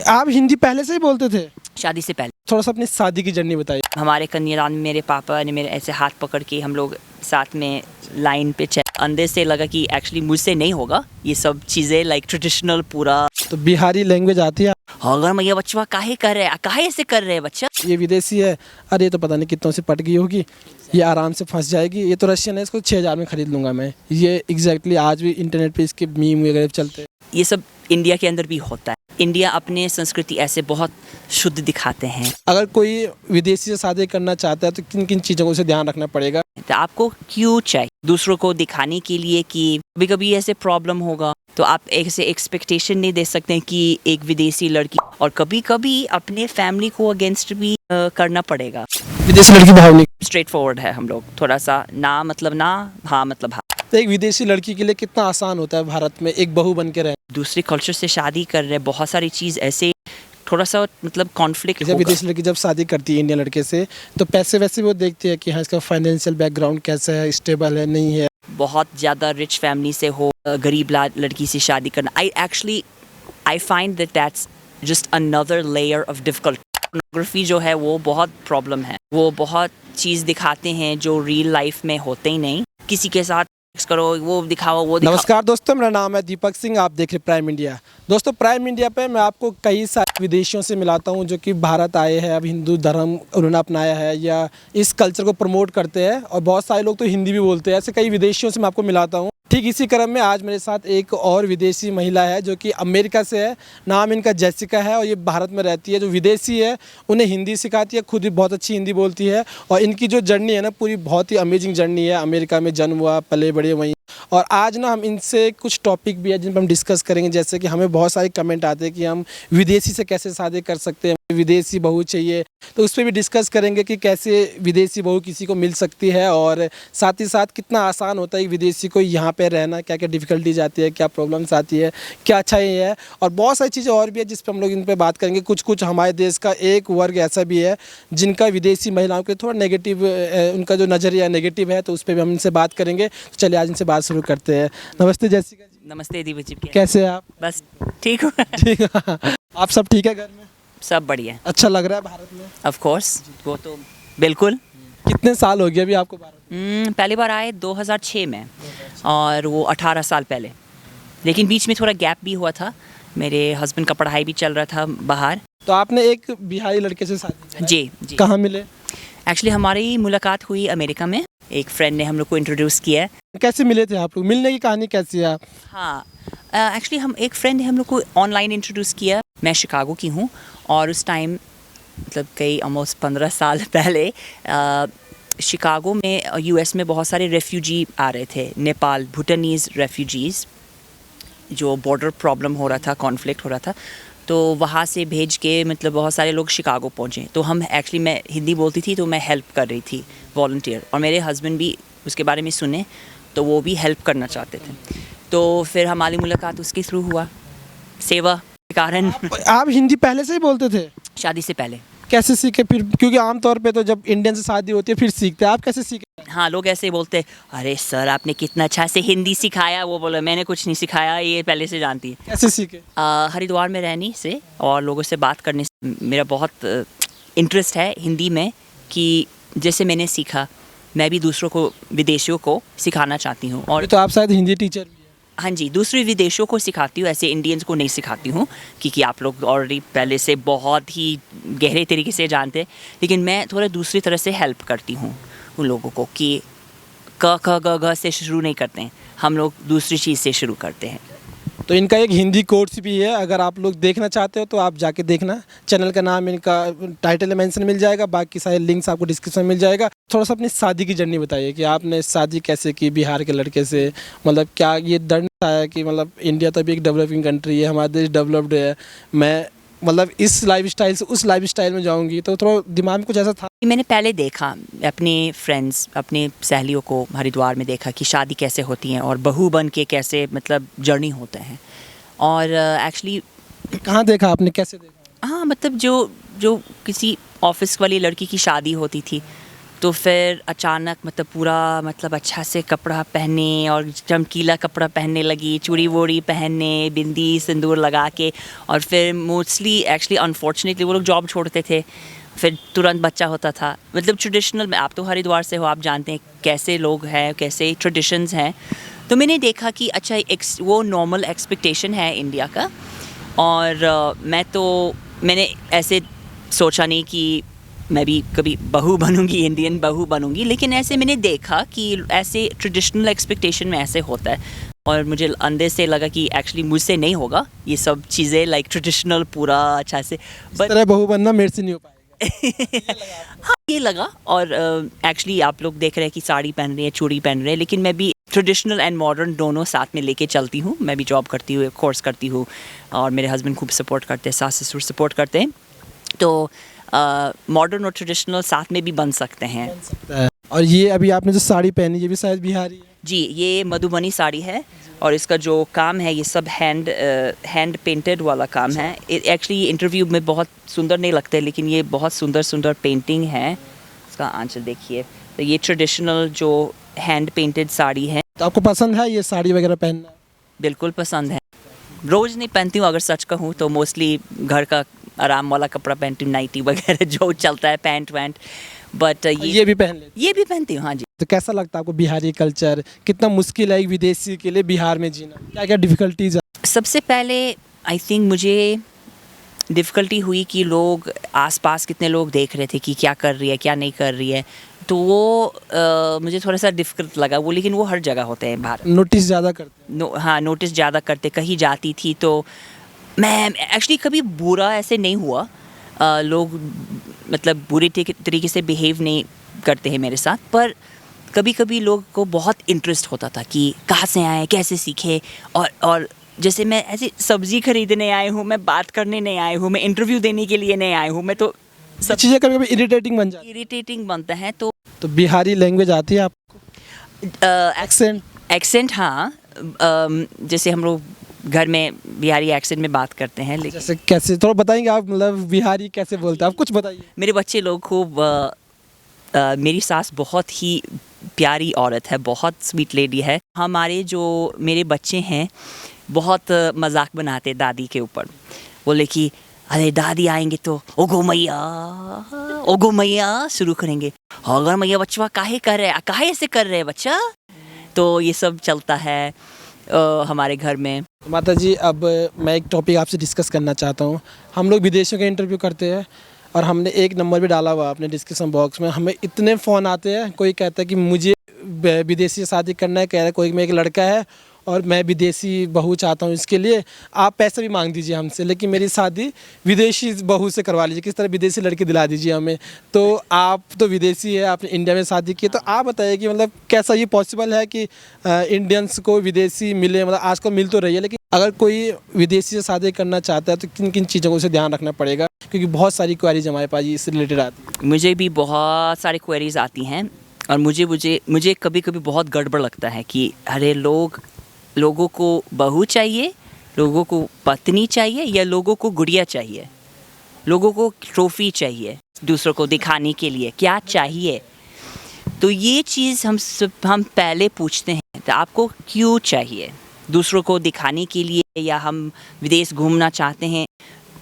आप हिंदी पहले से ही बोलते थे? शादी से पहले। थोड़ा सा अपनी शादी की जर्नी बताइए। हमारे कन्यादान में मेरे पापा ने मेरे ऐसे हाथ पकड़ के हम लोग साथ में लाइन पे अंदर से लगा कि एक्चुअली मुझसे नहीं होगा ये सब चीज़ें, लाइक ट्रेडिशनल पूरा। तो बिहारी लैंग्वेज आती है? अगर मैं ये बच्चा काहे कर रहे हैं, काहे ऐसे कर रहे हैं बच्चा। ये विदेशी है, अरे ये तो पता नहीं कितनों से पट गई होगी, ये आराम से फंस जाएगी, ये तो रशियन है, इसको 6,000 में खरीद लूँगा मैं। ये एग्जैक्टली आज भी इंटरनेट पे इसके मीम वगैरह चलते हैं। ये सब इंडिया के अंदर भी होता है। इंडिया अपने संस्कृति ऐसे बहुत शुद्ध दिखाते हैं। अगर कोई विदेशी से शादी करना चाहता है तो किन किन चीज़ों को उसे ध्यान रखना पड़ेगा? तो आपको क्यों चाहिए? दूसरों को दिखाने के लिए कि कभी कभी ऐसे प्रॉब्लम होगा, तो आप ऐसे एक्सपेक्टेशन नहीं दे सकते हैं कि एक विदेशी लड़की, और कभी कभी अपने फैमिली को अगेंस्ट भी करना पड़ेगा। विदेशी लड़की भावनिक स्ट्रेट फॉरवर्ड है हम लोग, थोड़ा सा ना मतलब ना, हाँ मतलब हाँ। तो एक विदेशी लड़की के लिए कितना आसान होता है भारत में एक बहू बन के रहना? दूसरे कल्चर से शादी कर रहे, बहुत सारी चीज़ ऐसे थोड़ा सा मतलब कॉन्फ्लिक्ट जब विदेशी लड़की जब शादी करती है इंडियन लड़के से, तो पैसे वैसे वो देखती है कि हाँ इसका फाइनेंशियल बैकग्राउंड कैसा है, स्टेबल है नहीं है। बहुत ज़्यादा रिच फैमिली से हो, गरीब लड़की से शादी करना, I find that's just another layer of difficult. Pornography जो है वो बहुत प्रॉब्लम है, वो बहुत चीज़ दिखाते हैं जो रियल लाइफ में होते ही नहीं। किसी के साथ करो, वो दिखाओ, वो दिखाओ। नमस्कार दोस्तों, मेरा नाम है दीपक सिंह, आप देख रहे प्राइम इंडिया। दोस्तों प्राइम इंडिया पे मैं आपको कई सारे विदेशियों से मिलाता हूं जो कि भारत आए हैं, अब हिंदू धर्म उन्होंने अपनाया है या इस कल्चर को प्रमोट करते हैं, और बहुत सारे लोग तो हिंदी भी बोलते हैं। ऐसे कई विदेशियों से मैं आपको मिलाता हूँ। ठीक इसी क्रम में आज मेरे साथ एक और विदेशी महिला है जो कि अमेरिका से है, नाम इनका जैसिका है, और ये भारत में रहती है। जो विदेशी है उन्हें हिंदी सिखाती है, खुद भी बहुत अच्छी हिंदी बोलती है, और इनकी जो जर्नी है ना पूरी बहुत ही अमेजिंग जर्नी है। अमेरिका में जन्म हुआ, पले बड़े वहीं, और आज ना हम इनसे कुछ टॉपिक भी है जिन पर हम डिस्कस करेंगे। जैसे कि हमें बहुत सारे कमेंट आते हैं कि हम विदेशी से कैसे शादी कर सकते हैं, विदेशी बहू चाहिए, तो उस पर भी डिस्कस करेंगे कि कैसे विदेशी बहू किसी को मिल सकती है, और साथ ही साथ कितना आसान होता है विदेशी को यहाँ पे रहना, क्या क्या डिफ़िकल्टीज आती है, क्या प्रॉब्लम्स आती है, क्या अच्छा ही है, और बहुत सारी चीज़ें और भी है जिस पर हम लोग इन पर बात करेंगे। कुछ हमारे देश का एक वर्ग ऐसा भी है जिनका विदेशी महिलाओं के थोड़ा नेगेटिव, उनका जो नज़रिया नेगेटिव है, तो उस पर भी हम इनसे बात करेंगे। तो चलिए आज इनसे बात शुरू करते हैं। नमस्ते जैसिका जी। नमस्ते दीपक जी, कैसे हैं आप? बस ठीक हो। ठीक है, आप सब ठीक है घर में? सब बढ़िया। अच्छा लग रहा है भारत में? ऑफ कोर्स, वो तो बिल्कुल। कितने साल हो गए अभी आपको भारत? पहली बार आए 2006 में, और वो 18 साल पहले, लेकिन बीच में थोड़ा गैप भी हुआ था, मेरे हस्बैंड का पढ़ाई भी चल रहा था बाहर। तो आपने एक बिहारी लड़के से शादी की? जी। कहाँ मिले? एक्चुअली हमारी मुलाकात हुई अमेरिका में, एक फ्रेंड ने हम लोग को इंट्रोड्यूस किया है। कैसे मिले थे आप लोग? मिलने की कहानी कैसी है? हाँ, एक्चुअली हम एक फ्रेंड ने हम लोग को ऑनलाइन इंट्रोड्यूस किया। मैं शिकागो की हूँ, और उस टाइम मतलब कई ऑलमोस्ट 15 साल पहले शिकागो में यूएस में बहुत सारे रेफ्यूजी आ रहे थे, नेपाल भूटानीज़ रेफ्यूजीज़, जो बॉर्डर प्रॉब्लम हो रहा था, कॉन्फ्लिक्ट हो रहा था, तो वहाँ से भेज के मतलब बहुत सारे लोग शिकागो पहुँचे। तो हम एक्चुअली, मैं हिंदी बोलती थी तो मैं हेल्प कर रही थी, वॉलंटियर, और मेरे हस्बैंड भी उसके बारे में सुने तो वो भी हेल्प करना चाहते थे। तो फिर हमारी मुलाकात उसके थ्रू हुआ, सेवा के कारण। आप हिंदी पहले से ही बोलते थे? शादी से पहले। कैसे सीखे फिर? क्योंकि आमतौर पे तो जब इंडियन से शादी होती है फिर सीखते हैं, आप कैसे सीखे? हाँ, लोग ऐसे बोलते, अरे सर आपने कितना अच्छा से हिंदी सिखाया। वो बोला मैंने कुछ नहीं सिखाया, ये पहले से जानती है। कैसे सीखे? हरिद्वार में रहने से और लोगों से बात करने से मेरा बहुत इंटरेस्ट है हिंदी में, कि जैसे मैंने सीखा मैं भी दूसरों को, विदेशियों को सिखाना चाहती हूँ। और तो आप शायद हिंदी टीचर भी हैं? हाँ जी, दूसरे विदेशों को सिखाती हूँ, ऐसे इंडियंस को नहीं सिखाती हूँ, क्योंकि आप लोग ऑलरेडी पहले से बहुत ही गहरे तरीके से जानते हैं। लेकिन मैं थोड़ा दूसरी तरह से हेल्प करती हूँ उन लोगों को, कि क ख ग घ से शुरू नहीं करते हैं हम लोग, दूसरी चीज़ से शुरू करते हैं। तो इनका एक हिंदी कोर्स भी है, अगर आप लोग देखना चाहते हो तो आप जाके देखना। चैनल का नाम इनका टाइटल में मेंशन मिल जाएगा, बाकी सारे लिंक्स आपको डिस्क्रिप्शन में मिल जाएगा। थोड़ा सा अपनी शादी की जर्नी बताइए कि आपने शादी कैसे की बिहार के लड़के से, मतलब क्या ये डर आया कि मतलब इंडिया तो अभी एक डेवलपिंग कंट्री है, हमारा देश डेवलप्ड है, मैं मतलब इस लाइफस्टाइल से उस लाइफस्टाइल में जाऊंगी, तो थोड़ा दिमाग में कुछ ऐसा था? मैंने पहले देखा अपने फ्रेंड्स, अपने सहेलियों को हरिद्वार में देखा कि शादी कैसे होती है और बहू बन के कैसे मतलब जर्नी होते हैं। और एक्चुअली कहाँ देखा आपने, कैसे देखा? हाँ, मतलब जो किसी ऑफिस वाली लड़की की शादी होती थी, तो फिर अचानक मतलब पूरा मतलब अच्छा से कपड़ा पहने और चमकीला कपड़ा पहनने लगी, चूड़ी वूड़ी पहनने, बिंदी सिंदूर लगा के। और फिर मोस्टली एक्चुअली अनफॉर्चुनेटली वो लोग जॉब छोड़ते थे, फिर तुरंत बच्चा होता था। मतलब ट्रेडिशनल में, आप तो हरिद्वार से हो, आप जानते हैं कैसे लोग हैं, कैसे ट्रेडिशंस हैं। तो मैंने देखा कि अच्छा वो नॉर्मल एक्सपेक्टेशन है इंडिया का। और मैंने ऐसे सोचा नहीं कि मैं भी कभी बहू बनूंगी, इंडियन बहू बनूंगी, लेकिन ऐसे मैंने देखा कि ऐसे ट्रेडिशनल एक्सपेक्टेशन में ऐसे होता है। और मुझे अंदर से लगा कि एक्चुअली मुझसे नहीं होगा ये सब चीज़ें, लाइक ट्रेडिशनल पूरा अच्छा से। इस तरह बहू बनना मेरे से नहीं हो पाएगा। हाँ, ये लगा। और एक्चुअली आप लोग देख रहे हैं कि साड़ी पहन रही है, चूड़ी पहन रहे हैं, लेकिन मैं भी ट्रेडिशनल एंड मॉडर्न दोनों साथ में लेके चलती हूँ। मैं भी जॉब करती हूँ, कोर्स करती हूँ, और मेरे हस्बैंड खूब सपोर्ट करते हैं, सास ससुर सपोर्ट करते हैं। तो मॉडर्न और ट्रेडिशनल साथ में भी बन सकते हैं। और ये अभी आपने जो साड़ी पहनी, ये भी शायद बिहारी है। जी, ये मधुबनी साड़ी है, और इसका जो काम है ये सब हैंड पेंटेड वाला काम है। एक्चुअली इंटरव्यू में बहुत सुंदर नहीं लगते, लेकिन ये बहुत सुंदर सुंदर पेंटिंग है। इसका आंचल देखिए, तो ये ट्रेडिशनल जो हैंड पेंटेड साड़ी है। तो आपको पसंद है ये साड़ी वगैरह पहनना? बिल्कुल पसंद है। रोज़ नहीं पहनती हूँ, अगर सच कहूँ तो मोस्टली घर का आराम वाला कपड़ा पहनती हूँ, नाइटी वगैरह जो चलता है, पैंट वैंट। बट ये भी पहन लेते? ये भी पहनती हूँ, हाँ जी। तो कैसा लगता है आपको बिहारी कल्चर? कितना मुश्किल है एक विदेशी के लिए बिहार में जीना? क्या क्या डिफिकल्टीज? सबसे पहले आई थिंक मुझे डिफ़िकल्टी हुई कि लोग आसपास कितने लोग देख रहे थे कि क्या कर रही है, क्या नहीं कर रही है। तो वो मुझे थोड़ा सा डिफ़िकल्ट लगा वो, लेकिन वो हर जगह होते हैं भारत। नोटिस ज़्यादा करते हैं? हाँ, नोटिस ज़्यादा करते। कहीं जाती थी तो मैं एक्चुअली कभी बुरा ऐसे नहीं हुआ। लोग मतलब बुरे तरीके से बिहेव नहीं करते हैं मेरे साथ, पर कभी कभी लोग को बहुत इंटरेस्ट होता था कि कहाँ से आए, कैसे सीखे। और जैसे मैं ऐसे सब्जी खरीदने आई हूँ, मैं बात करने नहीं आई हूँ, मैं इंटरव्यू देने के लिए नहीं आई हूँ, मैं तो सब चीज़ें कभी कभी इरिटेटिंग बन जाती इरिटेटिंग बनता है। तो बिहारी लैंग्वेज आती है आपको? एक्सेंट हाँ, जैसे हम लोग घर में बिहारी एक्सेंट में बात करते हैं, लेकिन जैसे कैसे, थोड़ा बताएंगे आप? मतलब बिहारी कैसे बोलते हैं आप, कुछ बताइए। मेरे बच्चे लोग खूब मेरी सास बहुत ही प्यारी औरत है, बहुत स्वीट लेडी है। मेरे बच्चे हैं बहुत मजाक बनाते दादी के ऊपर। बोले कि अरे दादी आएंगे तो ओगो मैया शुरू करेंगे। अगर मैया बच्चा काहे ऐसे कर रहे हैं बच्चा। तो ये सब चलता है हमारे घर में। माता जी, अब मैं एक टॉपिक आपसे डिस्कस करना चाहता हूँ। हम लोग विदेशियों का इंटरव्यू करते हैं, और हमने एक नंबर भी डाला हुआ अपने डिस्क्रिप्शन बॉक्स में। हमें इतने फ़ोन आते हैं, कोई कहता है कि मुझे विदेशी से शादी करना है, कह रहा है कोई, मैं एक लड़का है और मैं विदेशी बहू चाहता हूँ, इसके लिए आप पैसे भी मांग दीजिए हमसे, लेकिन मेरी शादी विदेशी बहू से करवा लीजिए, किस तरह विदेशी लड़की दिला दीजिए हमें। तो आप तो विदेशी है, आपने इंडिया में शादी की, तो आप बताइए कि मतलब कैसा ये पॉसिबल है कि इंडियंस को विदेशी मिले? मतलब आजकल मिल तो रही है, लेकिन अगर कोई विदेशी से शादी करना चाहता है तो किन किन चीज़ों को उसे ध्यान रखना पड़ेगा? क्योंकि बहुत सारी क्वेरीज हमारे पास इससे रिलेटेड आती है। मुझे भी बहुत सारी क्वेरीज आती हैं, और मुझे कभी कभी बहुत गड़बड़ लगता है कि अरे लोगों को बहू चाहिए, लोगों को पत्नी चाहिए, या लोगों को गुड़िया चाहिए, लोगों को ट्रॉफी चाहिए दूसरों को दिखाने के लिए, क्या चाहिए? तो ये चीज़ हम पहले पूछते हैं, तो आपको क्यों चाहिए? दूसरों को दिखाने के लिए, या हम विदेश घूमना चाहते हैं?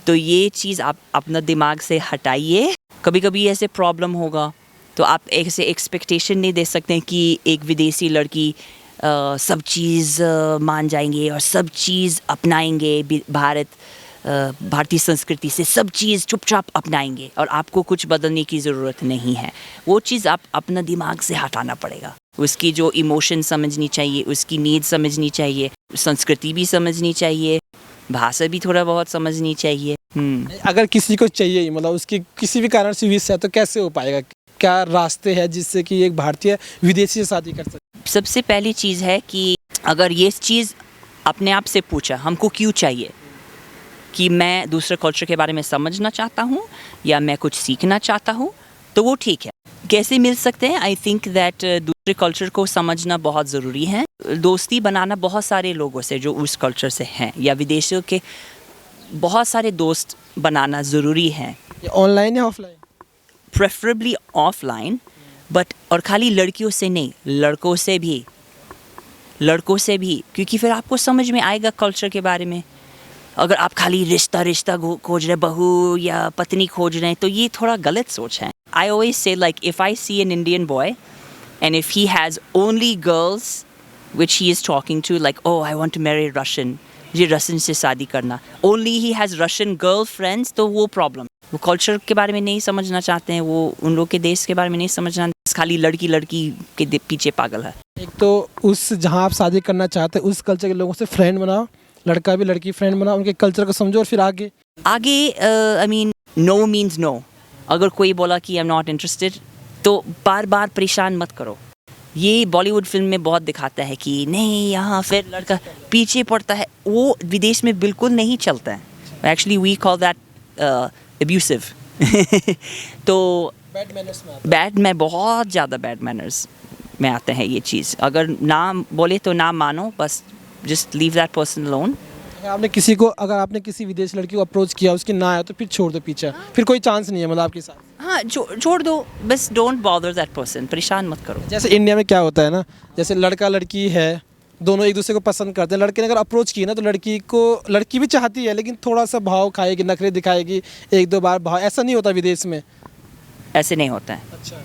तो ये चीज़ आप अपना दिमाग से हटाइए। कभी कभी ऐसे प्रॉब्लम होगा, तो आप ऐसे एक्सपेक्टेशन नहीं दे सकते कि एक विदेशी लड़की सब चीज़ मान जाएंगे और सब चीज़ अपनाएंगे, भारतीय संस्कृति से सब चीज़ चुपचाप अपनाएंगे, और आपको कुछ बदलने की ज़रूरत नहीं है। वो चीज़ आप अपना दिमाग से हटाना पड़ेगा। उसकी जो इमोशन समझनी चाहिए, उसकी नीड समझनी चाहिए, संस्कृति भी समझनी चाहिए, भाषा भी थोड़ा बहुत समझनी चाहिए। अगर किसी को चाहिए, मतलब उसकी किसी भी कारण से विश है, तो कैसे हो पाएगा? क्या रास्ते हैं जिससे कि एक भारतीय विदेशी से शादी कर सके? सबसे पहली चीज़ है कि अगर ये चीज़ अपने आप से पूछा हमको क्यों चाहिए, कि मैं दूसरे कल्चर के बारे में समझना चाहता हूँ या मैं कुछ सीखना चाहता हूँ, तो वो ठीक है। कैसे मिल सकते हैं? आई थिंक दैट दूसरे कल्चर को समझना बहुत ज़रूरी है। दोस्ती बनाना बहुत सारे लोगों से जो उस कल्चर से हैं, या विदेशियों के बहुत सारे दोस्त बनाना ज़रूरी है। ऑनलाइन या ऑफलाइन? प्रेफरेबली ऑफलाइन, बट और खाली लड़कियों से नहीं, लड़कों से भी, क्योंकि फिर आपको समझ में आएगा कल्चर के बारे में। अगर आप खाली रिश्ता खोज रहे, बहू या पत्नी खोज रहे हैं, तो ये थोड़ा गलत सोच है। I always say like if I see an Indian boy and if he has only girls which he is talking to, like, oh, I want to marry Russian, मुझे रशियन से शादी करना, only he has Russian girlfriends, तो वो problem. वो culture के बारे में नहीं समझना चाहते हैं, वो उन लोग के देश के बारे में नहीं समझना, खाली लड़की के पीछे पागल है। एक तो उस जहाँ आप शादी करना चाहते हैं उस कल्चर के लोगों से फ्रेंड बनाओ, लड़का भी लड़की फ्रेंड बनाओ, उनके कल्चर को समझो और फिर आगे I mean no means no. अगर कोई बोला कि आई एम नॉट इंटरेस्टेड, तो बार बार परेशान मत करो। ये बॉलीवुड फिल्म में बहुत दिखाता है कि नहीं, यहाँ फिर लड़का पीछे पड़ता है, वो विदेश में बिल्कुल नहीं चलता है। Actually we call that abusive. तो बहुत ज़्यादा बैड मैनर्स में आते हैं ये चीज़। अगर ना बोले तो ना मानो, बस just leave that person alone. अगर आपने किसी विदेशी लड़की को अप्रोच किया, उसकी ना आया तो फिर छोड़ दो पीछे, फिर कोई चांस नहीं है मतलब आपके साथ। हाँ, छोड़ दो, बस डोंट बॉदर दैट पर्सन, परेशान मत करो। जैसे इंडिया में क्या होता है ना, जैसे लड़का लड़की है, दोनों एक दूसरे को पसंद करते हैं। लड़के ने अगर अप्रोच की ना तो लड़की भी चाहती है, लेकिन थोड़ा सा भाव खाएगी, नखरे दिखाएगी, एक दो बार भाव। ऐसा नहीं होता विदेश में, ऐसे नहीं होता है। अच्छा,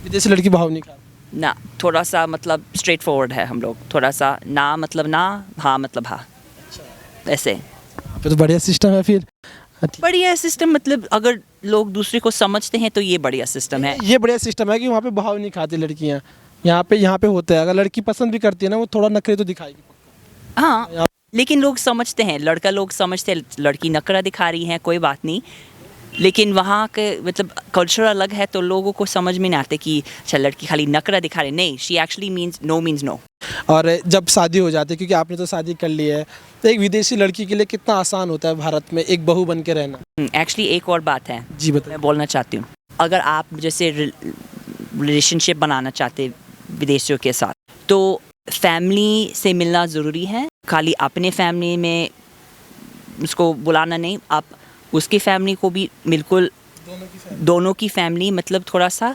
विदेशी लड़की भाव नहीं खाती ना, थोड़ा सा मतलब स्ट्रेट फॉरवर्ड है हम लोग, थोड़ा सा ना मतलब ना, हाँ मतलब हाँ, ऐसे। तो बढ़िया सिस्टम है फिर। बढ़िया सिस्टम मतलब अगर लोग दूसरे को समझते हैं तो ये बढ़िया सिस्टम है। ये बढ़िया सिस्टम है कि वहाँ पे भाव नहीं खाती लड़कियाँ। यहाँ पे होता है, अगर लड़की पसंद भी करती है ना, वो थोड़ा नखरे तो दिखाएगी। हाँ, लेकिन लोग समझते हैं, लोग समझते हैं लड़की नखरा दिखा रही है, कोई बात नहीं। लेकिन वहाँ के मतलब कल्चर अलग है, तो लोगों को समझ में नहीं आते कि अच्छा लड़की खाली नखरा दिखा रही, नहीं, शी एक्चुअली मीन्स नो। और जब शादी हो जाती है, क्योंकि आपने तो शादी कर ली है, तो एक विदेशी लड़की के लिए कितना आसान होता है भारत में एक बहू बन के रहना। एक्चुअली एक और बात है जी बताइए। मैं बोलना चाहती हूँ, अगर आप जैसे रिलेशनशिप बनाना चाहते विदेशियों के साथ, तो फैमिली से मिलना ज़रूरी है। खाली अपने फैमिली में उसको बुलाना नहीं, आप उसकी फैमिली को भी बिल्कुल, दोनों की फैमिली मतलब थोड़ा सा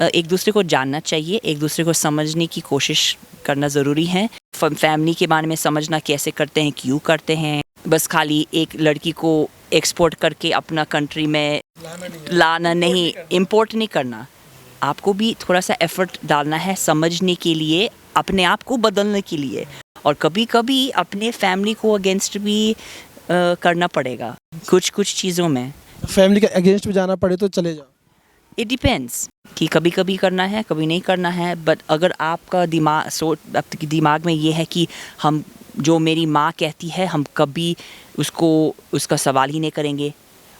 एक दूसरे को जानना चाहिए, एक दूसरे को समझने की कोशिश करना ज़रूरी है। फैमिली के बारे में समझना, कैसे करते हैं, क्यों करते हैं। बस खाली एक लड़की को एक्सपोर्ट करके अपना कंट्री में लाना नहीं, इम्पोर्ट नहीं करना। आपको भी थोड़ा सा एफर्ट डालना है समझने के लिए, अपने आप को बदलने के लिए, और कभी कभी अपने फैमिली को अगेंस्ट भी करना पड़ेगा कुछ चीज़ों में। फैमिली के अगेंस्ट भी जाना पड़े तो चले जाओ। इट डिपेंड्स कि कभी कभी करना है, कभी नहीं करना है। बट अगर आपका आपके दिमाग में ये है कि हम जो मेरी माँ कहती है हम कभी उसका सवाल ही नहीं करेंगे,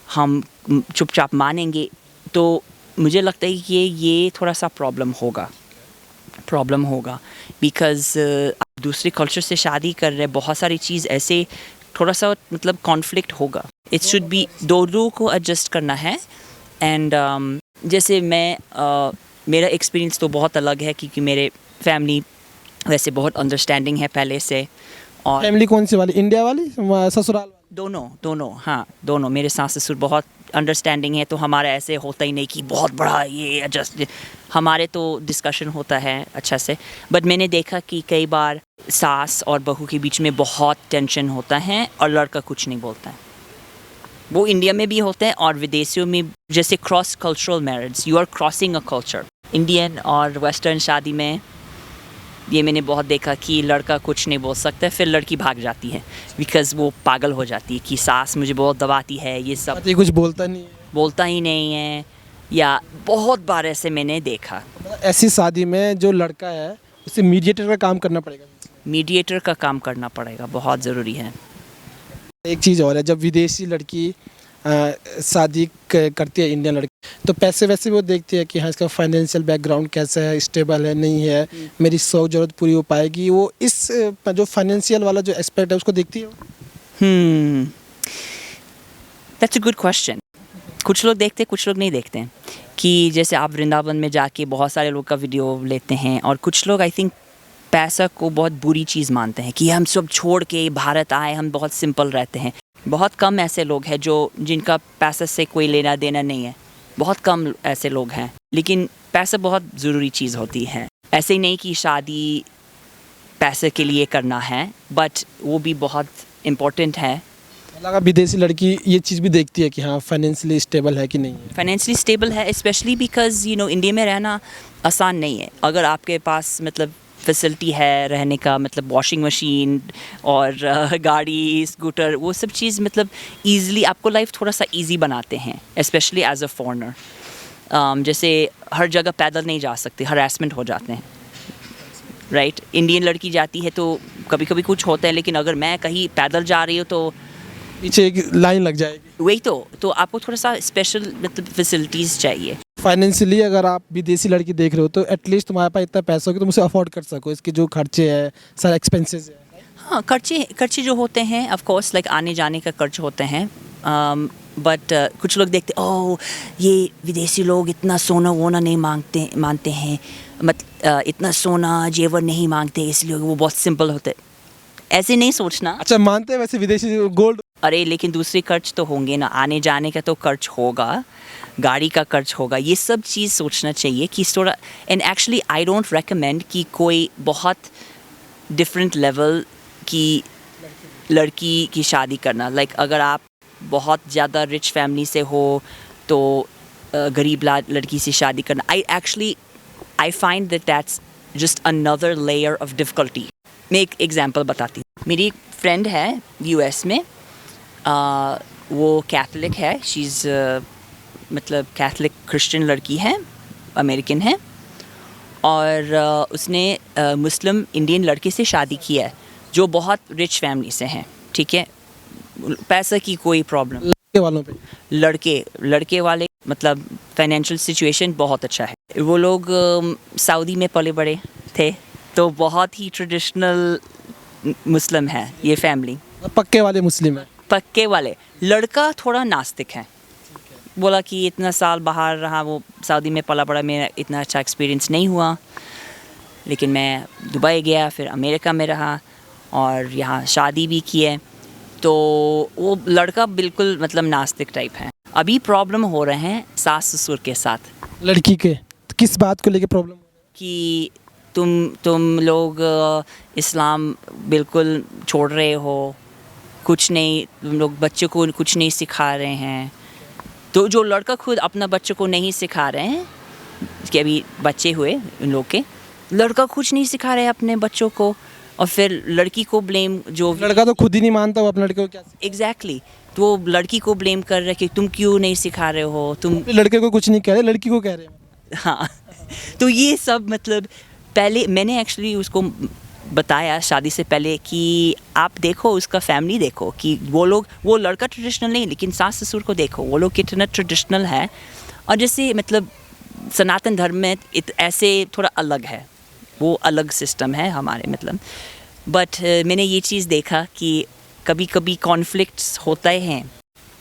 हम चुपचाप मानेंगे, तो मुझे लगता है कि ये थोड़ा सा प्रॉब्लम होगा। बिकॉज़ आप दूसरे कल्चर से शादी कर रहे हैं, बहुत सारी चीज़ ऐसे थोड़ा सा मतलब कॉन्फ्लिक्ट होगा। इट शुड बी, दोनों को एडजस्ट करना है। एंड जैसे मेरा एक्सपीरियंस तो बहुत अलग है, क्योंकि मेरे फैमिली वैसे बहुत अंडरस्टैंडिंग है पहले से। और फैमिली कौन सी वाली, इंडिया वाली, ससुराल वाली? दोनों, हाँ दोनों। मेरे सास ससुर बहुत अंडरस्टैंडिंग है, तो हमारा ऐसे होता ही नहीं कि बहुत बड़ा ये एडजस्ट। हमारे तो डिस्कशन होता है अच्छा से। बट मैंने देखा कि कई बार सास और बहू के बीच में बहुत टेंशन होता है और लड़का कुछ नहीं बोलता है। वो इंडिया में भी होता है और विदेशियों में, जैसे cross cultural marriage, you are crossing a culture. Indian और वेस्टर्न शादी में ये मैंने बहुत देखा कि लड़का कुछ नहीं बोल सकता, फिर लड़की भाग जाती है बिकॉज़ वो पागल हो जाती है कि सास मुझे बहुत दबाती है, ये सब कुछ बोलता ही नहीं है। या बहुत बार ऐसे मैंने देखा। ऐसी शादी में जो लड़का है उसे मीडिएटर का काम करना पड़ेगा। मीडिएटर का काम करना पड़ेगा, बहुत ज़रूरी है। एक चीज़ और है, जब विदेशी लड़की शादी करती है इंडियन लड़की, तो पैसे वैसे वो देखती है कि हाँ इसका फाइनेंशियल बैकग्राउंड कैसा है, स्टेबल है नहीं है, मेरी शौक ज़रूरत पूरी हो पाएगी, वो इस जो फाइनेंशियल वाला जो एस्पेक्ट है उसको देखती है। That's a good question. कुछ लोग देखते हैं, कुछ लोग नहीं देखते हैं। कि जैसे आप वृंदावन में जाके बहुत सारे लोग का वीडियो लेते हैं, और कुछ लोग आई थिंक पैसा को बहुत बुरी चीज़ मानते हैं कि हम सब छोड़ के भारत आए, हम बहुत सिंपल रहते हैं। बहुत कम ऐसे लोग हैं जिनका पैसा से कोई लेना देना नहीं है, बहुत कम ऐसे लोग हैं। लेकिन पैसा बहुत ज़रूरी चीज़ होती है। ऐसे ही नहीं कि शादी पैसे के लिए करना है, बट वो भी बहुत इम्पोर्टेंट है। मतलब अगर विदेशी लड़की ये चीज़ भी देखती है कि हाँ फाइनेंशियली स्टेबल है कि नहीं है। फाइनेंशियली स्टेबल है, स्पेशली बिकॉज इंडिया में रहना आसान नहीं है। अगर आपके पास मतलब फैसिलिटी है रहने का, मतलब वॉशिंग मशीन और गाड़ी, स्कूटर, वो सब चीज़ मतलब ईज़िली आपको लाइफ थोड़ा सा ईजी बनाते हैं, स्पेशली एज अ फॉरेनर। जैसे हर जगह पैदल नहीं जा सकते, हरासमेंट हो जाते हैं, राइट। इंडियन लड़की जाती है तो कभी कभी कुछ होता है, लेकिन अगर मैं कहीं पैदल जा रही हूँ तो पीछे एक लाइन लग जाएगी। वही तो आपको थोड़ा सा स्पेशल मतलब फैसिलिटीज़ चाहिए। फाइनेंशियली अगर आप विदेशी लड़की देख रहे हो तो एटलीस्ट तुम्हारे पास इतना पैसा हो कि तुम उसे अफोर्ड कर सको, इसके जो खर्चे हैं, सारे एक्सपेंसेस है। हाँ, खर्चे जो होते हैं ऑफ कोर्स, लाइक आने जाने का खर्च होते हैं, बट कुछ लोग देखते ओह ये विदेशी लोग इतना सोना वोना नहीं मानते हैं, इतना सोना जेवर नहीं मांगते, इसलिए वो बहुत सिंपल होते। ऐसे नहीं सोचना। अच्छा, मानते हैं वैसे विदेशी गोल्ड? अरे लेकिन दूसरे खर्च तो होंगे ना, आने जाने का तो खर्च होगा, गाड़ी का खर्च होगा, ये सब चीज़ सोचना चाहिए कि थोड़ा। And actually I don't recommend कि कोई बहुत डिफरेंट लेवल की लड़की की शादी करना। लाइक अगर आप बहुत ज़्यादा रिच फैमिली से हो तो गरीब लड़की से शादी करना, I find that's just another layer of difficulty. मैं एक एग्जांपल बताती हूँ। मेरी एक फ्रेंड है यूएस में, वो कैथलिक है, शी इज़ मतलब कैथलिक क्रिश्चियन लड़की है, अमेरिकन है, और उसने मुस्लिम इंडियन लड़के से शादी की है जो बहुत रिच फैमिली से हैं, ठीक है। पैसा की कोई प्रॉब्लम लड़के वालों पे? लड़के वाले मतलब फाइनेंशियल सिचुएशन बहुत अच्छा है। वो लोग सऊदी में पले बड़े थे, तो बहुत ही ट्रेडिशनल मुस्लिम है ये फैमिली। पक्के वाले मुस्लिम है? पक्के वाले। लड़का थोड़ा नास्तिक है, बोला कि इतना साल बाहर रहा, वो सऊदी में पला बड़ा, मेरा इतना अच्छा एक्सपीरियंस नहीं हुआ, लेकिन मैं दुबई गया, फिर अमेरिका में रहा और यहाँ शादी भी की है। तो वो लड़का बिल्कुल मतलब नास्तिक टाइप है। अभी प्रॉब्लम हो रहे हैं सास ससुर के साथ। लड़की के तो किस बात को लेके प्रॉब्लम? कि तुम लोग इस्लाम बिल्कुल छोड़ रहे हो, कुछ नहीं, तुम लोग बच्चों को कुछ नहीं सिखा रहे हैं। तो जो लड़का खुद अपना बच्चों को नहीं सिखा रहे हैं, कि अभी बच्चे हुए उन लोग के, लड़का कुछ नहीं सिखा रहे अपने बच्चों को, और फिर लड़की को ब्लेम, जो लड़का तो खुद ही नहीं मानता, वो अपने लड़के को क्या एग्जैक्टली तो वो लड़की को ब्लेम कर रहे कि तुम क्यों नहीं सिखा रहे हो, तुम लड़के को कुछ नहीं कह रहे, लड़की को कह रहे हैं। हाँ। तो ये सब मतलब पहले मैंने एक्चुअली उसको बताया शादी से पहले कि आप देखो उसका फैमिली, देखो कि वो लड़का ट्रेडिशनल नहीं, लेकिन सास ससुर को देखो, वो लोग कितना ट्रेडिशनल है। और जैसे मतलब सनातन धर्म में ऐसे थोड़ा अलग है, वो अलग सिस्टम है हमारे मतलब। बट मैंने ये चीज़ देखा कि कभी कभी कॉन्फ्लिक्ट्स होते हैं।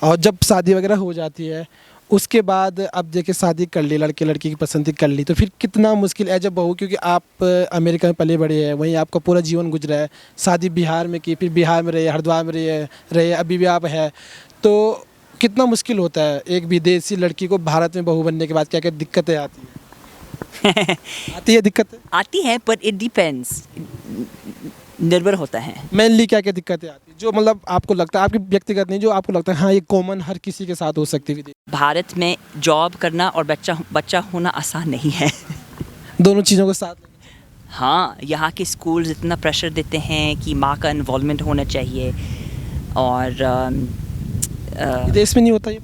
और जब शादी वगैरह हो जाती है उसके बाद अब देखिए शादी कर ली, लड़के लड़की की पसंद कर ली, तो फिर कितना मुश्किल है जब बहू, क्योंकि आप अमेरिका में पले बड़े हैं, वहीं आपका पूरा जीवन गुजरा है, शादी बिहार में की, फिर बिहार में रहे, हरिद्वार में रहे, अभी भी आप है, तो कितना मुश्किल होता है एक विदेशी लड़की को भारत में बहू बनने के बाद? क्या क्या दिक्कतें आती हैं? आती है दिक्कतें? आती है, बट इट डिपेंड्स, निर्भर होता है। मेनली क्या क्या दिक्कतें आती है जो मतलब आपको लगता है, आपकी व्यक्तिगत नहीं, जो आपको लगता है हाँ ये कॉमन हर किसी के साथ हो सकती है? भारत में जॉब करना और बच्चा होना आसान नहीं है। दोनों चीज़ों के साथ? हाँ, यहाँ के स्कूल्स इतना प्रेशर देते हैं कि माँ का इन्वॉल्वमेंट होना चाहिए, और देश में नहीं होता ये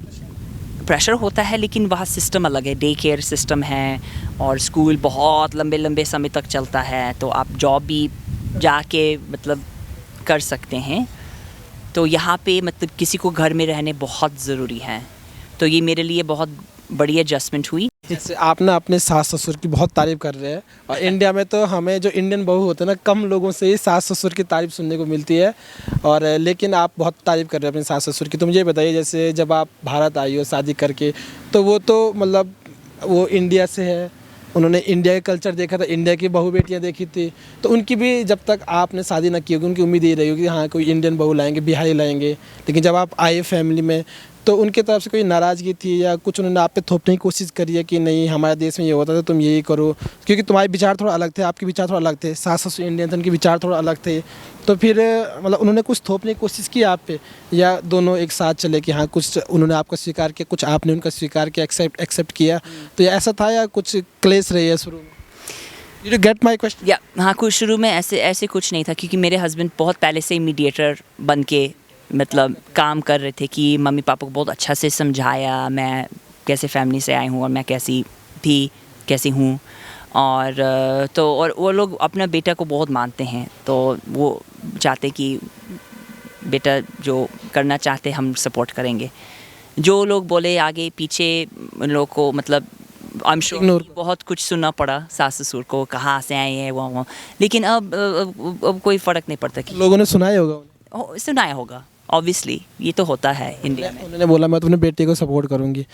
प्रेशर होता है, लेकिन वहाँ सिस्टम अलग है, डे केयर सिस्टम है, और स्कूल बहुत लंबे लंबे समय तक चलता है, तो आप जॉब भी जाके मतलब कर सकते हैं। तो यहाँ पे मतलब किसी को घर में रहने बहुत ज़रूरी है, तो ये मेरे लिए बहुत बड़ी एडजस्टमेंट हुई। जैसे आप ना अपने सास ससुर की बहुत तारीफ़ कर रहे हैं, और इंडिया में तो हमें जो इंडियन बहू होते हैं ना, कम लोगों से ही सास ससुर की तारीफ़ सुनने को मिलती है, और लेकिन आप बहुत तारीफ़ कर रहे हैं अपने सास ससुर की। तो मुझे बताइए, जैसे जब आप भारत आई हो शादी करके, तो वो तो मतलब वो इंडिया से है, उन्होंने इंडिया का कल्चर देखा था, इंडिया की बहू बेटियाँ देखी थी, तो उनकी भी जब तक आपने शादी ना की होगी उनकी उम्मीद ये रही होगी कि हाँ कोई इंडियन बहू लाएंगे, बिहारी लाएंगे, लेकिन जब आप आए फैमिली में, तो तो उनके तरफ से कोई नाराज़गी थी या कुछ उन्होंने आप पे थोपने की कोशिश करी है कि नहीं हमारे देश में ये होता था तुम यही करो, क्योंकि तुम्हारे विचार थोड़ा अलग थे, आपके विचार थोड़ा अलग थे, सास ससुर इंडियन थे उनके विचार थोड़ा अलग थे, तो फिर मतलब उन्होंने कुछ थोपने की कोशिश की आप पे या दोनों एक साथ चले कि हाँ कुछ उन्होंने आपका स्वीकार किया कुछ आपने उनका स्वीकार किया एक्सेप्ट किया, तो ये ऐसा था या कुछ क्लेश रही है शुरू में? You get my question? या हाँ, कुछ शुरू में ऐसे कुछ नहीं था, क्योंकि मेरे हस्बैंड बहुत पहले से ही मीडिएटर बन के मतलब काम कर रहे थे कि मम्मी पापा को बहुत अच्छा से समझाया मैं कैसे फैमिली से आई हूँ और मैं कैसी थी कैसी हूँ, और तो और वो लोग अपना बेटा को बहुत मानते हैं, तो वो चाहते कि बेटा जो करना चाहते हम सपोर्ट करेंगे। जो लोग बोले आगे पीछे उन लोग को मतलब आई एम श्योर बहुत कुछ सुनना पड़ा, सास ससुर को कहाँ से आए हैं वो, लेकिन अब कोई फ़र्क नहीं पड़ता कि लोगों ने सुनाया होगा उन्हें? सुनाया होगा, ऑब्वियसली ये तो होता है इंडिया में। उन्होंने बोला मैं तो अपने बेटे को सपोर्ट करूँगी,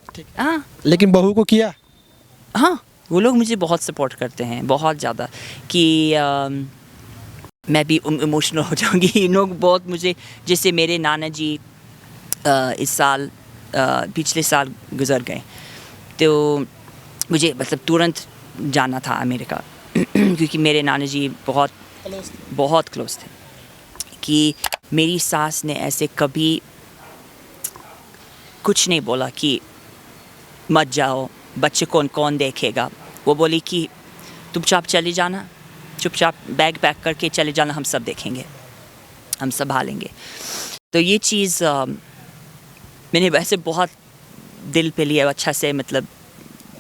ठीक, हाँ लेकिन बहू को किया? हाँ, वो लोग मुझे बहुत सपोर्ट करते हैं, बहुत ज़्यादा, कि मैं भी इमोशनल हो जाऊंगी। इन लोग बहुत मुझे, जैसे मेरे नाना जी इस साल पिछले साल गुजर गए, तो मुझे मतलब तुरंत जाना था अमेरिका क्योंकि मेरे नाना जी बहुत क्लोज थे, कि मेरी सास ने ऐसे कभी कुछ नहीं बोला कि मत जाओ, बच्चे कौन कौन देखेगा। वो बोली कि चुपचाप चले जाना, चुपचाप बैग पैक करके चले जाना, हम सब देखेंगे, हम संभालेंगे। तो ये चीज़ मैंने वैसे बहुत दिल पे लिया अच्छा से, मतलब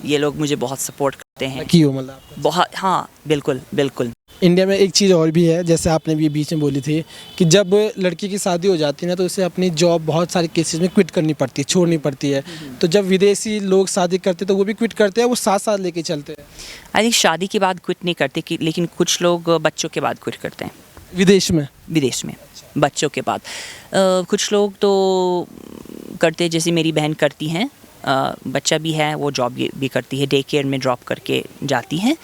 ये लोग मुझे बहुत सपोर्ट करते हैं की हो मतलब आपका? बहुत, हाँ बिल्कुल बिल्कुल। इंडिया में एक चीज़ और भी है, जैसे आपने भी बीच में बोली थी कि जब लड़की की शादी हो जाती है ना तो उसे अपनी जॉब बहुत सारे केसेस में क्विट करनी पड़ती है, छोड़नी पड़ती है, तो जब विदेशी लोग शादी करते हैं तो वो भी क्विट करते हैं, वो साथ साथ लेके चलते हैं। आई थिंक शादी के बाद क्विट नहीं करते कि, लेकिन कुछ लोग बच्चों के बाद क्विट करते हैं विदेश में बच्चों के बाद। कुछ लोग तो करते, जैसे मेरी बहन करती हैं, बच्चा भी है, वो जॉब भी करती है, डे केयर में ड्रॉप करके जाती हैं,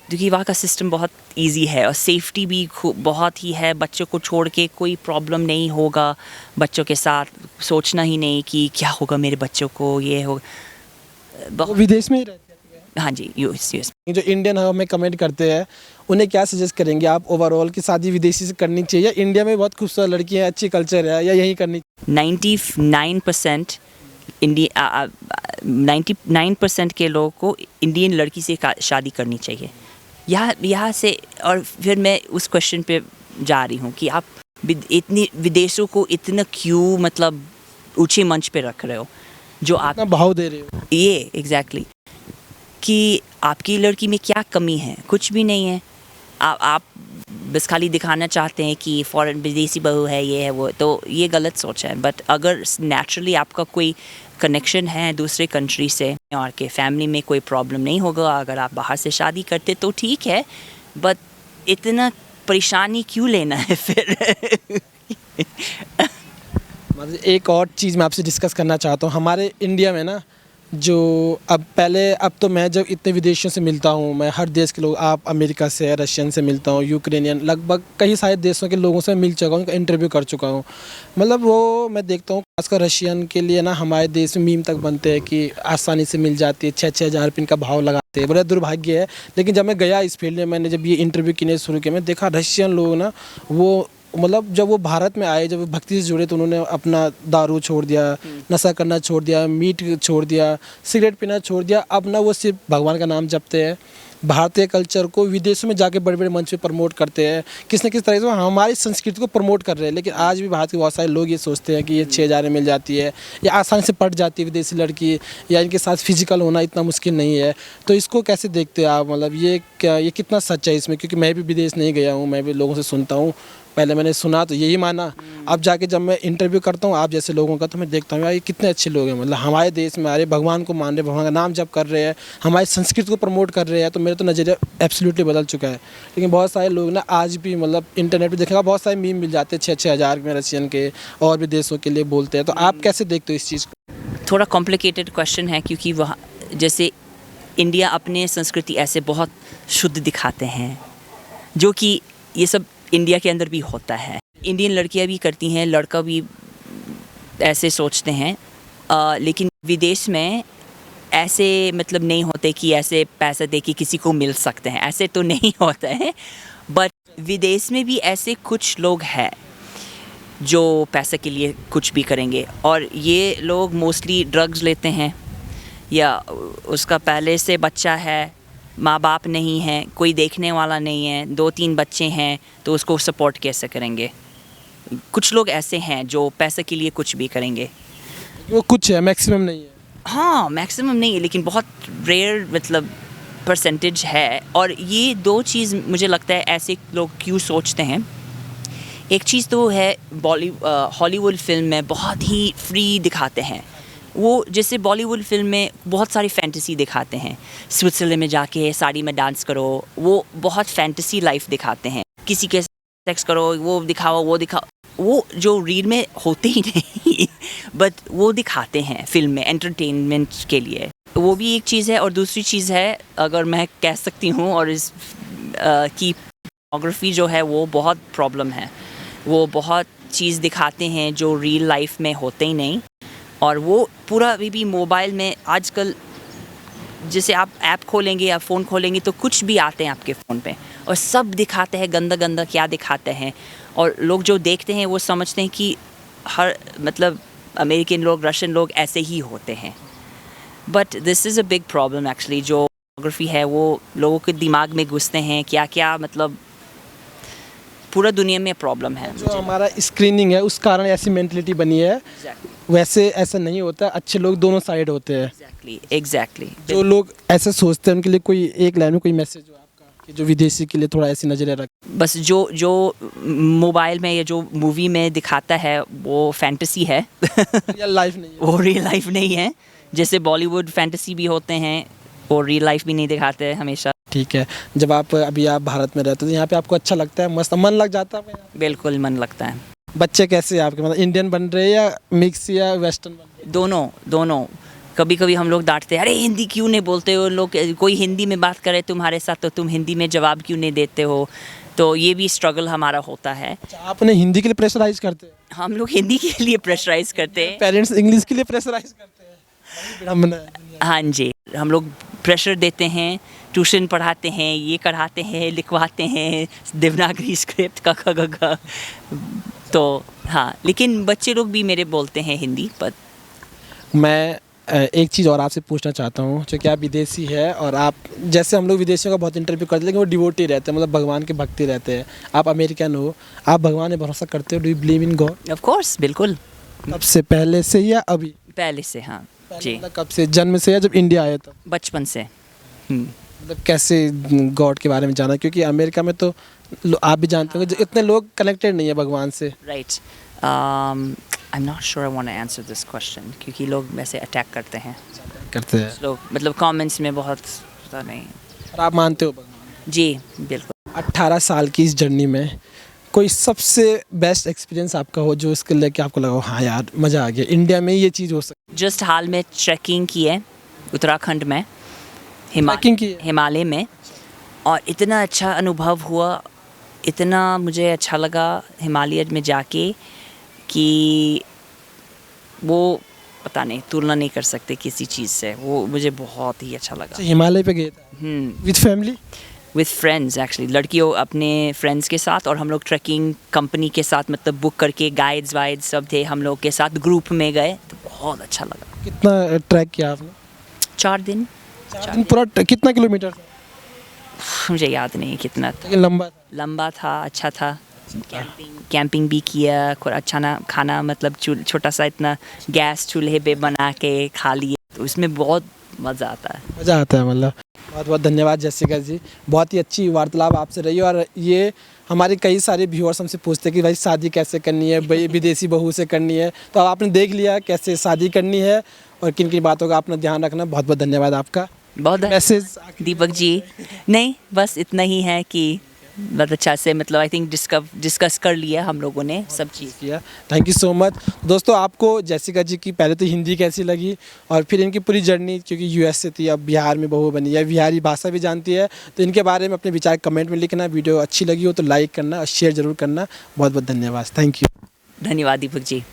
क्योंकि वहाँ का सिस्टम बहुत इजी है और सेफ्टी भी बहुत ही है। बच्चों को छोड़ के कोई प्रॉब्लम नहीं होगा, बच्चों के साथ सोचना ही नहीं कि क्या होगा मेरे बच्चों को, ये होगा। वो विदेश में ही रहते हैं? हाँ जी, यूएस। जो इंडियन हमें कमेंट करते हैं उन्हें क्या सजेस्ट करेंगे आप ओवरऑल की शादी विदेशी से करनी चाहिए या इंडिया में बहुत खूबसूरत लड़की है, अच्छी कल्चर है, या यही करनी? 99% 99% के लोगों को इंडियन लड़की से शादी करनी चाहिए। यहाँ से, और फिर मैं उस क्वेश्चन पे जा रही हूँ कि आप इतनी विदेशों को इतना क्यों मतलब ऊंचे मंच पे रख रहे हो, जो आप भाव दे रहे हो। ये एग्जैक्टली कि आपकी लड़की में क्या कमी है, कुछ भी नहीं है। आप बस खाली दिखाना चाहते हैं कि फॉरेन विदेशी बहू है, ये है वो, तो ये गलत सोच है। बट अगर नेचुरली आपका कोई कनेक्शन है दूसरे कंट्री से और के फैमिली में कोई प्रॉब्लम नहीं होगा अगर आप बाहर से शादी करते, तो ठीक है, बट इतना परेशानी क्यों लेना है फिर? मतलब एक और चीज़ मैं आपसे डिस्कस करना चाहता हूँ, हमारे इंडिया में ना जो अब तो मैं जब इतने विदेशियों से मिलता हूँ, मैं हर देश के लोग, आप अमेरिका से, रशियन से मिलता हूँ, यूक्रेनियन, लगभग कई सारे देशों के लोगों से मिल चुका हूँ, उनका इंटरव्यू कर चुका हूँ। मतलब वो मैं देखता हूँ खासकर रशियन के लिए ना हमारे देश में मीम तक बनते हैं कि आसानी से मिल जाती है, 6,000 रुपये का भाव लगाते हैं, बड़ा दुर्भाग्य है। लेकिन जब मैं गया इस फील्ड में, मैंने जब ये इंटरव्यू करने शुरू किया, मैं देखा रशियन लोग ना, वो मतलब जब वो भारत में आए, जब वो भक्ति से जुड़े, तो उन्होंने अपना दारू छोड़ दिया, नशा करना छोड़ दिया, मीट छोड़ दिया, सिगरेट पीना छोड़ दिया। अब ना वो सिर्फ भगवान का नाम जपते हैं, भारतीय कल्चर को विदेशों में जाके बड़े बड़े मंच पे प्रमोट करते हैं, किस न किस तरह से हमारी संस्कृति को प्रमोट कर रहे हैं। लेकिन आज भी भारत के बहुत सारे लोग ये सोचते हैं कि ये 6,000 में मिल जाती है या आसानी से पट जाती है विदेशी लड़की, या इनके साथ फिजिकल होना इतना मुश्किल नहीं है। तो इसको कैसे देखते हैं आप? मतलब ये कितना सच है इसमें? क्योंकि मैं भी विदेश नहीं गया हूँ, मैं भी लोगों से सुनता हूँ, पहले मैंने सुना तो यही माना, अब जाके जब मैं इंटरव्यू करता हूँ आप जैसे लोगों का, तो मैं देखता हूँ यार ये कितने अच्छे लोग हैं, मतलब हमारे देश में आ रहे, भगवान को मान रहे, भगवान का नाम जप कर रहे हैं, हमारी संस्कृति को प्रमोट कर रहे हैं। तो मेरा तो नज़रिया एब्सोल्युटली बदल चुका है। लेकिन बहुत सारे लोग ना आज भी, मतलब इंटरनेट पर देखेगा बहुत सारे मीम मिल जाते हैं 6,000 में रशियन के, और भी देशों के लिए बोलते हैं। तो आप कैसे देखते हो इस चीज़ को? थोड़ा कॉम्प्लिकेटेड क्वेश्चन है, क्योंकि वहाँ जैसे इंडिया अपने संस्कृति ऐसे बहुत शुद्ध दिखाते हैं, जो कि ये सब इंडिया के अंदर भी होता है। इंडियन लड़कियां भी करती हैं, लड़का भी ऐसे सोचते हैं, लेकिन विदेश में ऐसे मतलब नहीं होते कि ऐसे पैसा दे के किसी को मिल सकते हैं, ऐसे तो नहीं होता है। बट विदेश में भी ऐसे कुछ लोग हैं जो पैसे के लिए कुछ भी करेंगे, और ये लोग मोस्टली ड्रग्स लेते हैं, या उसका पहले से बच्चा है, माँ बाप नहीं है, कोई देखने वाला नहीं है, 2-3 बच्चे हैं, तो उसको सपोर्ट कैसे करेंगे। कुछ लोग ऐसे हैं जो पैसे के लिए कुछ भी करेंगे। वो कुछ है, मैक्सिमम नहीं है। हाँ, मैक्सिमम नहीं है, लेकिन बहुत रेयर मतलब परसेंटेज है। और ये दो चीज़ मुझे लगता है ऐसे लोग क्यों सोचते हैं। एक चीज़ तो है हॉलीवुड फिल्म में बहुत ही फ्री दिखाते हैं, वो जैसे बॉलीवुड फिल्म में बहुत सारी फैंटेसी दिखाते हैं, स्विट्ज़रलैंड में जाके साड़ी में डांस करो, वो बहुत फैंटेसी लाइफ दिखाते हैं, किसी के सेक्स करो, वो दिखाओ, वो दिखाओ, वो जो रील में होते ही नहीं बट वो दिखाते हैं फिल्म में एंटरटेनमेंट के लिए। वो भी एक चीज़ है। और दूसरी चीज़ है, अगर मैं कह सकती हूँ, और इस की फोटोग्राफी जो है वो बहुत प्रॉब्लम है। वो बहुत चीज़ दिखाते हैं जो रियल लाइफ में होते ही नहीं, और वो पूरा अभी भी मोबाइल में आजकल जैसे आप ऐप खोलेंगे या फ़ोन खोलेंगे तो कुछ भी आते हैं आपके फ़ोन पे, और सब दिखाते हैं, गंदा गंदा क्या दिखाते हैं। और लोग जो देखते हैं वो समझते हैं कि हर मतलब अमेरिकन लोग, रशियन लोग ऐसे ही होते हैं। But this is a big problem actually. जो फोटोग्राफी है वो लोगों के दिमाग में घुसते हैं, क्या क्या मतलब पूरा दुनिया में प्रॉब्लम है। जो हमारा स्क्रीनिंग है उस कारण ऐसी मेंटलिटी बनी है। वैसे ऐसा नहीं होता, अच्छे लोग दोनों साइड होते हैं। एग्जैक्टली। जो लोग ऐसे सोचते हैं उनके लिए कोई एक लाइन में कोई मैसेज हो आपका कि जो विदेशी के लिए थोड़ा ऐसी नज़रें रख। बस जो मोबाइल में या जो मूवी में दिखाता है वो फैंटेसी है रियल लाइफ नहीं है। वो रियल लाइफ नहीं है। जैसे बॉलीवुड फैंटेसी भी होते हैं, वो रियल लाइफ भी नहीं दिखाते हैं हमेशा। ठीक है, जब आप भारत में रहते हो तो यहाँ पे आपको अच्छा लगता है, मस्त मन लग जाता है? बिल्कुल मन लगता है। बच्चे कैसे हैं आपके, मतलब इंडियन बन रहे हैं या मिक्स या वेस्टर्न बन रहे दोनों। कभी कभी हम लोग डांटते हैं, अरे हिंदी क्यों नहीं बोलते हो, लोग कोई हिंदी में बात करे तुम्हारे साथ तो तुम हिंदी में जवाब क्यों नहीं देते हो। तो ये भी स्ट्रगल हमारा होता है। अच्छा, आपने हिंदी के लिए प्रेशराइज करते हैं? हम लोग हिंदी के लिए प्रेशराइज करते हैं, पेरेंट्स इंग्लिश के लिए प्रेशराइज करते हैं। बड़ी विडम्बना है दुनिया में। हाँ जी, हम लोग प्रेशर देते हैं, ट्यूशन पढ़ाते हैं, ये कराते हैं, लिखवाते हैं देवनागरी स्क्रिप्ट का। तो हाँ, लेकिन बच्चे लोग भी मेरे बोलते हैं हिंदी। पर मैं एक चीज़ और आपसे पूछना चाहता हूँ, जो कि आप विदेशी है और आप जैसे हम लोग विदेशियों का बहुत इंटरव्यू करते हैं लेकिन वो डिवोटी रहते हैं, मतलब भगवान के भक्ति रहते हैं। आप अमेरिकन हो, आप भगवान में भरोसा करते हो? Do you believe in God? Of course, बिल्कुल। कब से, पहले से या अभी? पहले से, हाँ जी। मतलब कब से, जन्म से या जब इंडिया आए तब? बचपन से। मतलब कैसे गॉड के बारे में जाना, क्योंकि अमेरिका में तो आप भी जानते हो इतने लोग कनेक्टेड नहीं है भगवान से। Right. I am not sure I want to answer this question, क्योंकि लोग वैसे अटैक करते हैं लोग, मतलब कमेंट्स में बहुत, पता नहीं। और आप मानते हो भगवान? जी बिल्कुल। 18 साल की इस जर्नी में कोई सबसे बेस्ट एक्सपीरियंस आपका हो जो इसके लेके आपको लगा हो हाँ यार मज़ा आ गया, इंडिया में ये चीज़ हो सकती? जस्ट हाल में ट्रैकिंग की है उत्तराखंड में, ट्रैकिंग की है? हिमालय में, और इतना अच्छा अनुभव हुआ, इतना मुझे अच्छा लगा हिमालय में जाके कि वो पता नहीं, तुलना नहीं कर सकते किसी चीज़ से। वो मुझे बहुत ही अच्छा लगा। हिमालय पे गए थे with family? With friends actually, लड़कियों अपने फ्रेंड्स के साथ, और हम लोग ट्रैकिंग कंपनी के साथ मतलब बुक करके गाइड्स वाइड्स सब थे, हम लोग के साथ ग्रुप में गए, तो बहुत अच्छा लगा। कितना ट्रैक किया आपने? 4 दिन। 4 दिन पूरा कितना किलोमीटर था? मुझे याद नहीं कितना था। लेकिन लंबा था, अच्छा था। कैंपिंग भी किया, अच्छा ना खाना, मतलब छोटा सा इतना गैस चूल्हे पे बना के खा लिए, तो उसमें बहुत मज़ा आता है। मज़ा आता है मतलब। बहुत बहुत धन्यवाद जैसिका जी, बहुत ही अच्छी वार्तालाप आपसे रही। और ये हमारे कई सारे व्यूअर्स हमसे पूछते हैं कि भाई शादी कैसे करनी है, भाई विदेशी बहू से करनी है, तो अब आपने देख लिया कैसे शादी करनी है और किन किन बातों का आपने ध्यान रखना। बहुत बहुत धन्यवाद आपका। बहुत मैसेज दीपक जी। नहीं, बस इतना ही है कि बहुत अच्छा से मतलब आई थिंक डिस्कस कर लिया हम लोगों ने सब चीज़ किया। Thank you so much. दोस्तों आपको जैसिका जी की पहले तो हिंदी कैसी लगी और फिर इनकी पूरी जर्नी, क्योंकि यूएस से थी अब बिहार में बहू बनी है, बिहारी भाषा भी जानती है, तो इनके बारे में अपने विचार कमेंट में लिखना। वीडियो अच्छी लगी हो तो लाइक करना और शेयर ज़रूर करना। बहुत बहुत धन्यवाद। Thank you. धन्यवाद दीपक जी।